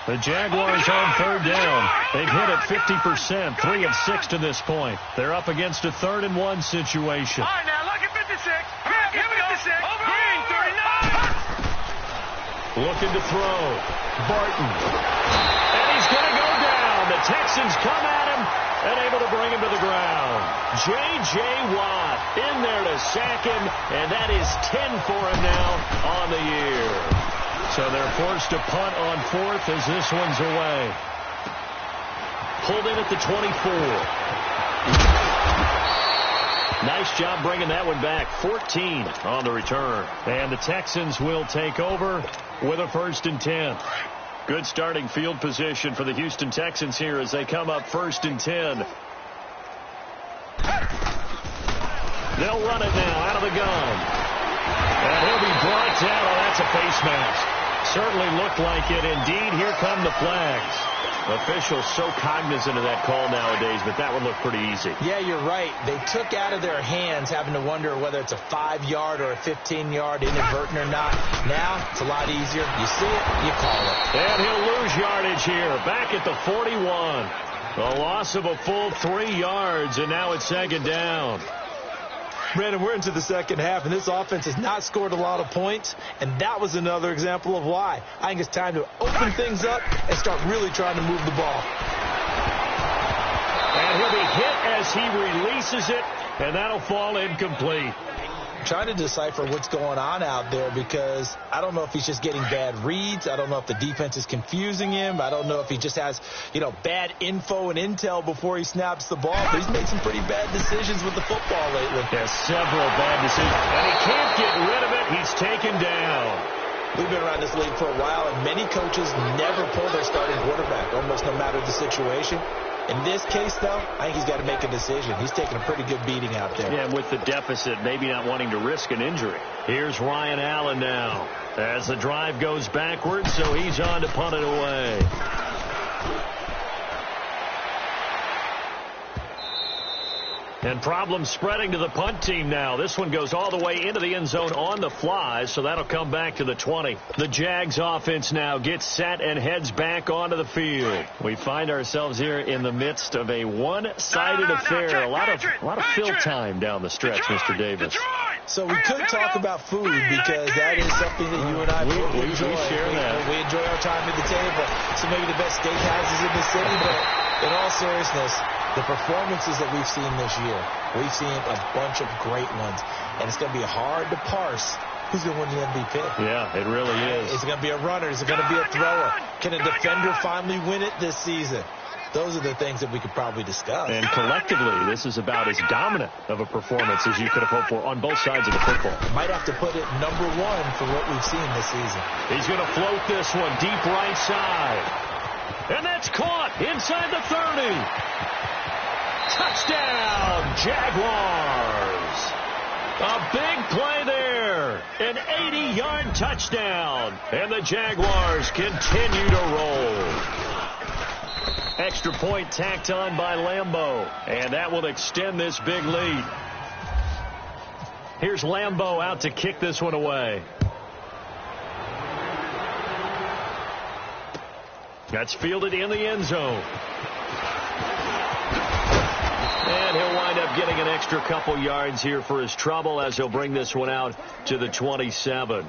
The The Jaguars on third down. They've hit it 50%, 3 of 6 to this point. They're up against a 3rd and 1 situation. All right, now, look at 56. Here we go. 56. Green, 39. Looking to throw. Barton. And he's going to go down. The Texans come at him and able to bring him to the ground. J.J. Watt in there to sack him, and that is 10 for him now on the year. So they're forced to punt on 4th as this one's away. Pulled in at the 24. Nice job bringing that one back. 14 on the return. And the Texans will take over with a 1st and 10. Good starting field position for the Houston Texans here as they come up 1st and 10. They'll run it now out of the gun. And he'll be brought down. Oh, that's a face mask. Certainly looked like it. Indeed, here come the flags. Officials so cognizant of that call nowadays, but that one looked pretty easy. Yeah, you're right. They took out of their hands having to wonder whether it's a 5-yard or a 15-yard inadvertent or not. Now, it's a lot easier. You see it, you call it. And he'll lose yardage here. Back at the 41. A loss of a full 3 yards, and now it's 2nd down. Brandon, we're into the second half, and this offense has not scored a lot of points, and that was another example of why. I think it's time to open things up and start really trying to move the ball. And he'll be hit as he releases it, and that'll fall incomplete. I'm trying to decipher what's going on out there because I don't know if he's just getting bad reads. I don't know if the defense is confusing him. I don't know if he just has, bad info and intel before he snaps the ball. But he's made some pretty bad decisions with the football lately. Yeah, several bad decisions. And he can't get rid of it. He's taken down. We've been around this league for a while, and many coaches never pull their starting quarterback, almost no matter the situation. In this case, though, I think he's got to make a decision. He's taking a pretty good beating out there. Yeah, with the deficit, maybe not wanting to risk an injury. Here's Ryan Allen now as the drive goes backwards, so he's on to punt it away. And problems spreading to the punt team now. This one goes all the way into the end zone on the fly, so that'll come back to the 20. The Jags offense now gets set and heads back onto the field. We find ourselves here in the midst of a one-sided affair. A lot of fill time down the stretch, Mr. Davis. So we could talk about food because that is something that you and I both enjoy. We share that. We enjoy our time at the table. So maybe the best steakhouses in the city, but in all seriousness, the performances that we've seen this year, we've seen a bunch of great ones, and it's going to be hard to parse who's going to win the MVP. Yeah, it really is. Is it going to be a runner? Is it going to be a thrower? Can a defender finally win it this season? Those are the things that we could probably discuss. And collectively, this is about as dominant of a performance as you could have hoped for on both sides of the football. Might have to put it number 1 for what we've seen this season. He's going to float this one deep right side. And that's caught inside the 30. Touchdown, Jaguars. A big play there. An 80-yard touchdown. And the Jaguars continue to roll. Extra point tacked on by Lambeau. And that will extend this big lead. Here's Lambeau out to kick this one away. That's fielded in the end zone. And he'll wind up getting an extra couple yards here for his trouble as he'll bring this one out to the 27.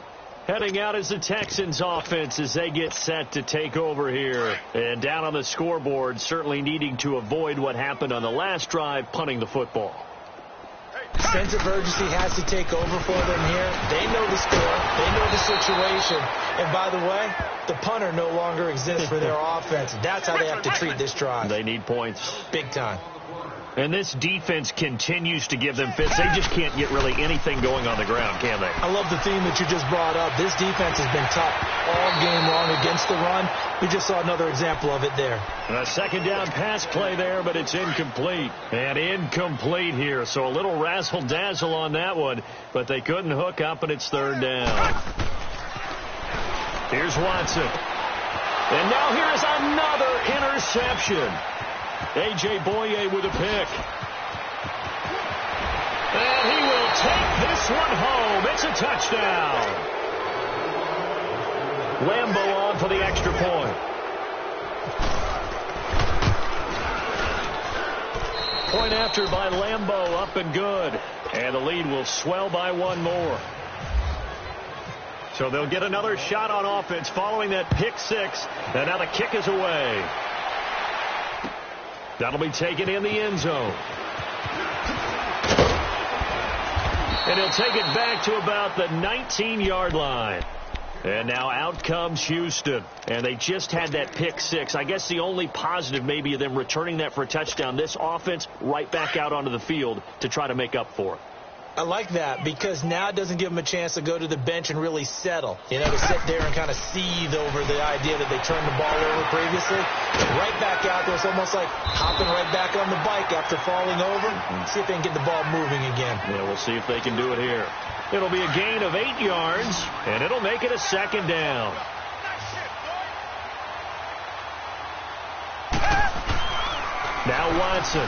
Heading out is the Texans offense as they get set to take over here. And down on the scoreboard, certainly needing to avoid what happened on the last drive, punting the football. Sense of urgency has to take over for them here. They know the score. They know the situation. And by the way, the punter no longer exists for their offense. That's how they have to treat this drive. They need points. Big time. And this defense continues to give them fits. They just can't get really anything going on the ground, can they? I love the theme that you just brought up. This defense has been tough all game long against the run. We just saw another example of it there. And a second down pass play there, but it's incomplete. And incomplete here. So a little razzle-dazzle on that one, but they couldn't hook up, and it's third down. Here's Watson. And now here is another interception. A.J. Boye with a pick. And he will take this one home. It's a touchdown. Lambeau on for the extra point. point after by Lambeau, up and good. And the lead will swell by one more. So they'll get another shot on offense following that pick six. And now the kick is away. That'll be taken in the end zone. And he'll take it back to about the 19-yard line. And now out comes Houston. And they just had that pick six. I guess the only positive maybe of them returning that for a touchdown. This offense right back out onto the field to try to make up for it. I like that because now it doesn't give them a chance to go to the bench and really settle. You know, to sit there and kind of seethe over the idea that they turned the ball over previously. Right back out there. It's almost like hopping right back on the bike after falling over. See if they can get the ball moving again. Yeah, we'll see if they can do it here. It'll be a gain of 8 yards, and it'll make it a second down. Now Watson.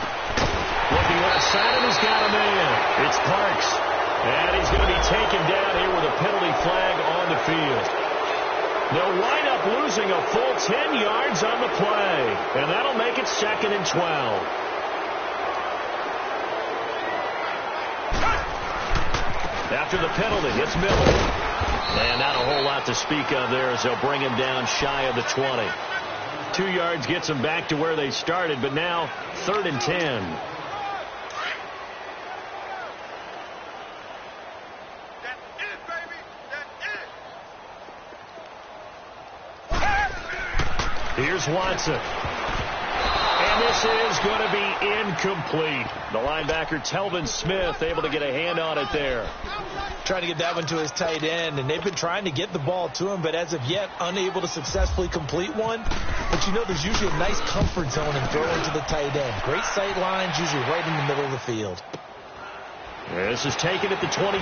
Looking left side, and he's got a man. It's Parks. And he's going to be taken down here with a penalty flag on the field. They'll wind up losing a full 10 yards on the play. And that'll make it 2nd and 12. After the penalty, it's Miller. And not a whole lot to speak of there as they'll bring him down shy of the 20. 2 yards gets them back to where they started, but now 3rd and 10. Here's Watson. And this is going to be incomplete. The linebacker, Telvin Smith, able to get a hand on it there. Trying to get that one to his tight end, and they've been trying to get the ball to him, but as of yet, unable to successfully complete one. But you know, there's usually a nice comfort zone in throwing to the tight end. Great sight lines, usually right in the middle of the field. This is taken at the 23.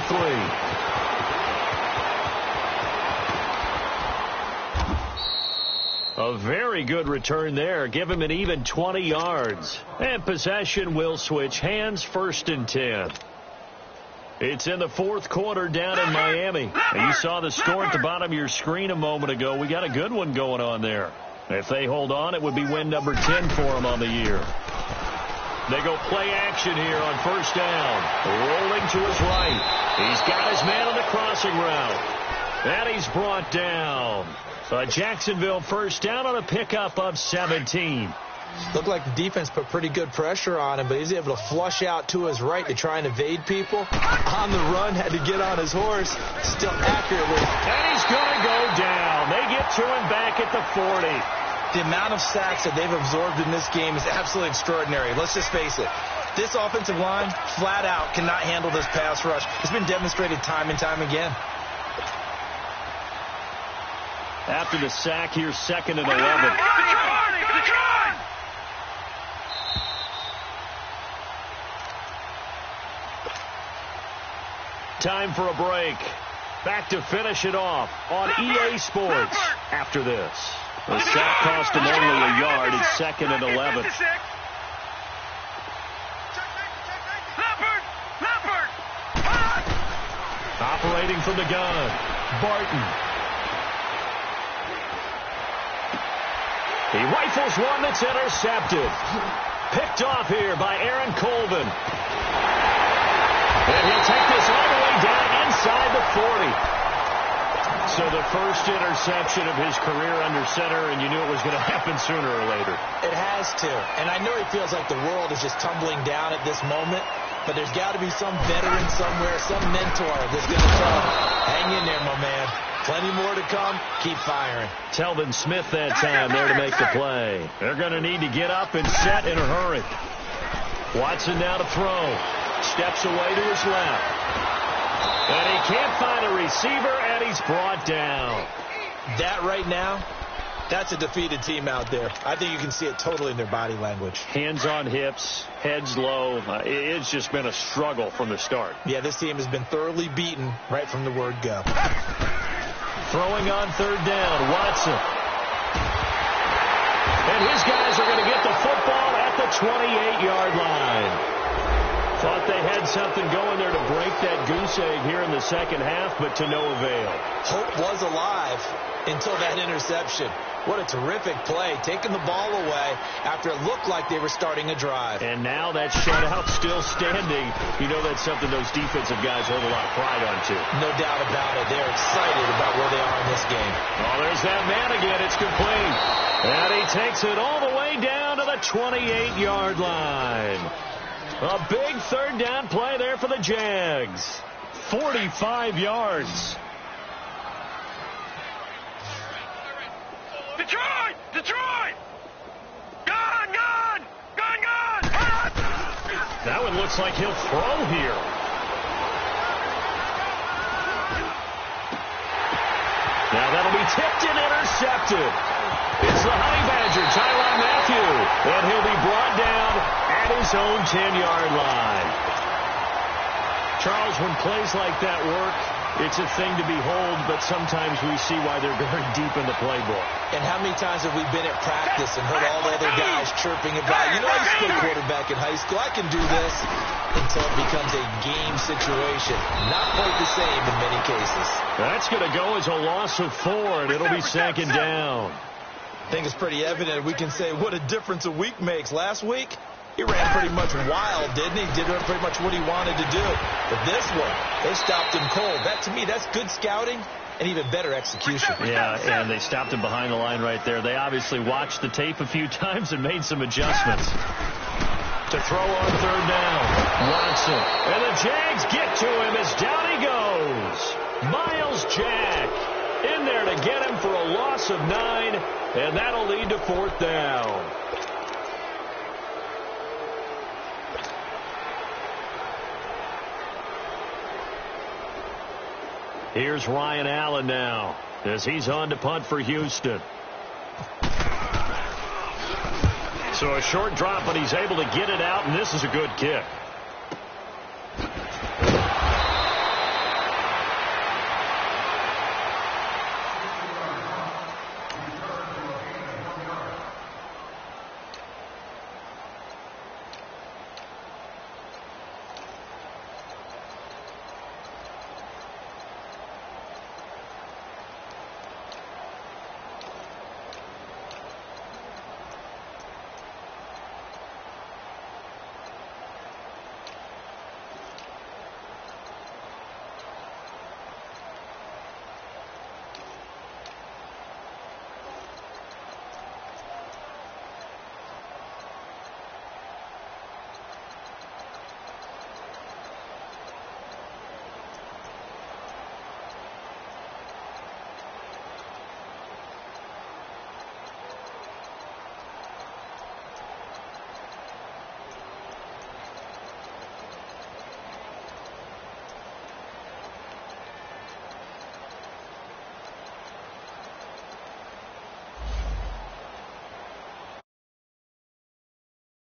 A very good return there. Give him an even 20 yards. And possession will switch hands, 1st and 10. It's in the 4th quarter down in Miami. And you saw the score at the bottom of your screen a moment ago. We got a good one going on there. If they hold on, it would be win number 10 for them on the year. They go play action here on 1st down. Rolling to his right. He's got his man on the crossing route. And he's brought down. So Jacksonville 1st down on a pickup of 17. Looked like the defense put pretty good pressure on him, but he's able to flush out to his right to try and evade people. On the run, had to get on his horse, still accurately. And he's going to go down. They get to him back at the 40. The amount of sacks that they've absorbed in this game is absolutely extraordinary. Let's just face it. This offensive line, flat out, cannot handle this pass rush. It's been demonstrated time and time again. After the sack, here's 2nd and 11. Time for a break. Back to finish it off on EA Sports after this. The sack cost him only a yard. It's 2nd and 11. Operating from the gun, Barton. He rifles one that's intercepted. Picked off here by Aaron Colvin. And he'll take this all the way down inside the 40. So the first interception of his career under center, and you knew it was going to happen sooner or later. It has to. And I know he feels like the world is just tumbling down at this moment, but there's got to be some veteran somewhere, some mentor that's going to tell him, hang in there, my man. Plenty more to come. Keep firing. Telvin Smith that time there to make the play. They're going to need to get up and set in a hurry. Watson now to throw. Steps away to his left. And he can't find a receiver, and he's brought down. That right now, that's a defeated team out there. I think you can see it totally in their body language. Hands on hips, heads low. It's just been a struggle from the start. Yeah, this team has been thoroughly beaten right from the word go. Throwing on 3rd down, Watson. And his guys are going to get the football at the 28-yard line. Thought they had something going there to break that goose egg here in the second half, but to no avail. Hope was alive until that interception. What a terrific play, taking the ball away after it looked like they were starting a drive. And now that shutout still standing. You know that's something those defensive guys hold a lot of pride on, too. No doubt about it. They're excited about where they are in this game. Oh, there's that man again. It's complete. And he takes it all the way down to the 28-yard line. A big third down play there for the Jags. 45 yards. Detroit! Detroit! Gone! Gone! Gone! Gone! That one looks like he'll throw here. Now that'll be tipped and intercepted. It's the Honey Badger, Tyrann Mathieu, and he'll be brought down at his own 10-yard line. Charles, when plays like that work, it's a thing to behold, but sometimes we see why they're very deep in the playbook. And how many times have we been at practice and heard all the other guys chirping about, you know, I used to play quarterback in high school, I can do this, until it becomes a game situation. Not quite the same in many cases. That's going to go as a loss of 4, and it'll be second down. I think it's pretty evident. We can say what a difference a week makes. Last week, he ran pretty much wild, didn't he? Did pretty much what he wanted to do. But this one, they stopped him cold. That, to me, that's good scouting and even better execution. Yeah, and they stopped him behind the line right there. They obviously watched the tape a few times and made some adjustments. To throw on third down, Watson. And the Jags get to him as down he goes. Miles Jack in there to get him for a loss of 9, and that'll lead to fourth down. Here's Ryan Allen now as he's on to punt for Houston. So a short drop, but he's able to get it out, and this is a good kick.